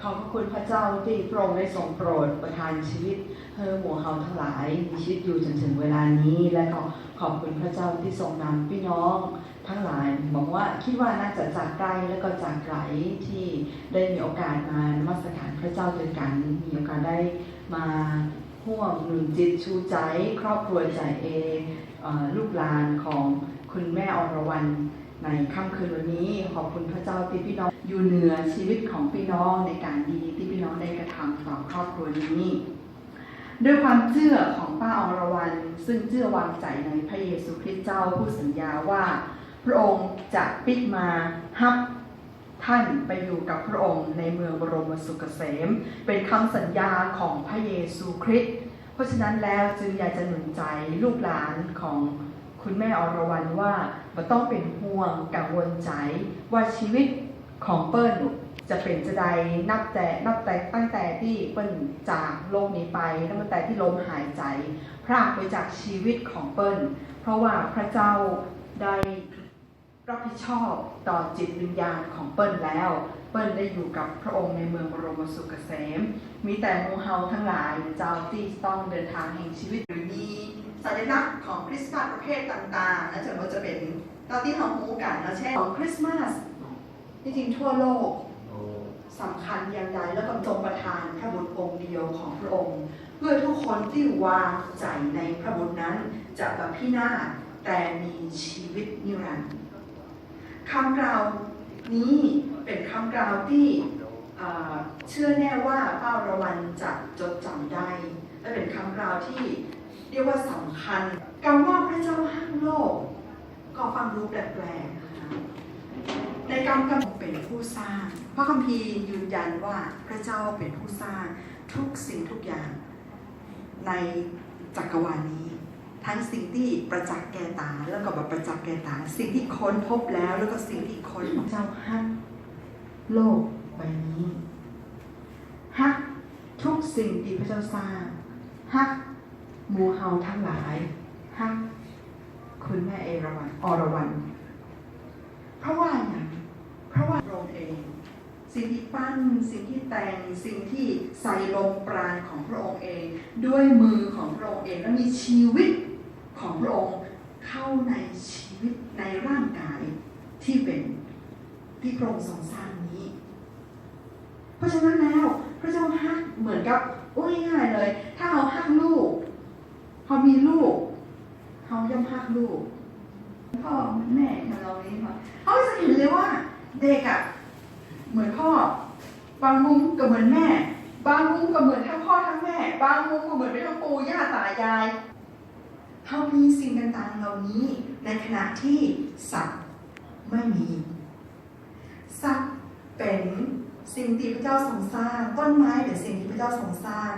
อบพระคุณพระเจ้าที่พระองค์ได้ทรงโปรดประทานชีวิตให้หมู่เฮาทั้งหลายมีชีวิตอยู่จนถึงเวลานี้และก็ขอบคุณพระเจ้าที่ทรงนำพี่น้องทั้งหลายบอกว่าคิดว่าน่าจะจากไกลและก็จากไกลที่ได้มีโอกาสมานมัสการพระเจ้าด้วยกันมีโอกาสได้มาห่วงหนุนจิตชูใจครอบครัวใจเอลูกหลานของคุณแม่อรวรรณในค่ำคืนวันนี้ขอบคุณพระเจ้าที่พี่น้องอยู่เหนือชีวิตของพี่น้องในการดีที่พี่น้องได้กระทำต่อครอบครัวนี้ด้วยความเชื่อของป้าอรวรรณซึ่งเชื่อวางใจในพระเยซูคริสต์เจ้าผู้สัญญาว่าพระองค์จะปิดมาฮับท่านไปอยู่กับพระองค์ในเมืองบรมสุขเกษมเป็นคำสัญญาของพระเยซูคริสต์เพราะฉะนั้นแล้วจึงอยากจะหนุนใจลูกหลานของคุณแม่อรวรรณว่าไม่ต้องเป็นห่วงกังวลใจว่าชีวิตของเปิ้ลจะเป็นจะใดนับแต่ตั้งแต่ที่เปิ้ลจากโลกนี้ไปนับแต่ที่ลมหายใจพรากไปจากชีวิตของเปิ้ลเพราะว่าพระเจ้าได้รับผิดชอบต่อจิตวิญญาณของเปิ้ลแล้วเปิ้ลได้อยู่กับพระองค์ในเมืองบรมสุขเกษมมีแต่หมู่เฮาทั้งหลายเจ้าที่ต้องเดินทางแห่งชีวิตหรือมีสัญลักษณ์ของคริสต์มาสประเภทต่างๆนะจะเป็นตอนที่เราพูดกันนะเช่นของคริสต์มาสที่จริงทั่วโลกสำคัญอย่างใดแล้วก็ทรงประทานพระบุตรองค์เดียวของพระองค์เพื่อทุกคนที่วางใจในพระบุตรนั้นจะแบบพินาศแต่มีชีวิตนิรันดร์คำกล่าวนี้เป็นคำกล่าวที่เชื่อแน่ว่าป้าอรวรรณจะจดจำได้และเป็นคำกล่าวที่เรียกว่าสำคัญคำว่าพระเจ้าห้างโลกก็ฟังดูแปลกๆในคำเป็นผู้สร้างพระคัมภีร์ยืนยันว่าพระเจ้าเป็นผู้สร้างทุกสิ่งทุกอย่างในจักรวาลนี้ทั้งสิ่งที่ประจักษ์แก่ตาแล้วก็แบบประจักษ์แก่ตาสิ่งที่ค้นพบแล้วแล้วก็สิ่งที่ค้นเจ้าฮักโลกใบนี้ฮักทุกสิ่งที่พระเจ้าสร้างฮักหมู่เฮาทั้งหลายฮักคุณแม่อรวรรณเพราะว่าอย่างเพราะว่าพระองค์เองสิ่งที่ปั้นสิ่งที่แต่งสิ่งที่ใส่ลมปราณของพระองค์เองด้วยมือของพระองค์เองและมีชีวิตของพระองค์เข้าในชีวิตในร่างกายที่เป็นที่พระองค์ทรงสร้างนี้เพราะฉะนั้นแล้วพระเจ้าฮักเหมือนกับง่ายเลยถ้าเราฮักลูกพอมีลูกเขาย่อมฮักลูกพ่อแม่ของเรานี้ค่ะเขาจะเห็นเลยว่าเด็กอะเหมือนพ่อบางมุมก็เหมือนแม่บางมุมก็เหมือนทั้งพ่อทั้งแม่บางมุมก็เหมือนเป็นทั้งปู่ย่าตายายเขามีสิ่งต่างๆเหล่านี้ในขณะที่สัตว์ไม่มีสัตว์เป็นสิ่งที่พระเจ้าทรงสร้างต้นไม้เป็นสิ่งที่พระเจ้าทรงสร้าง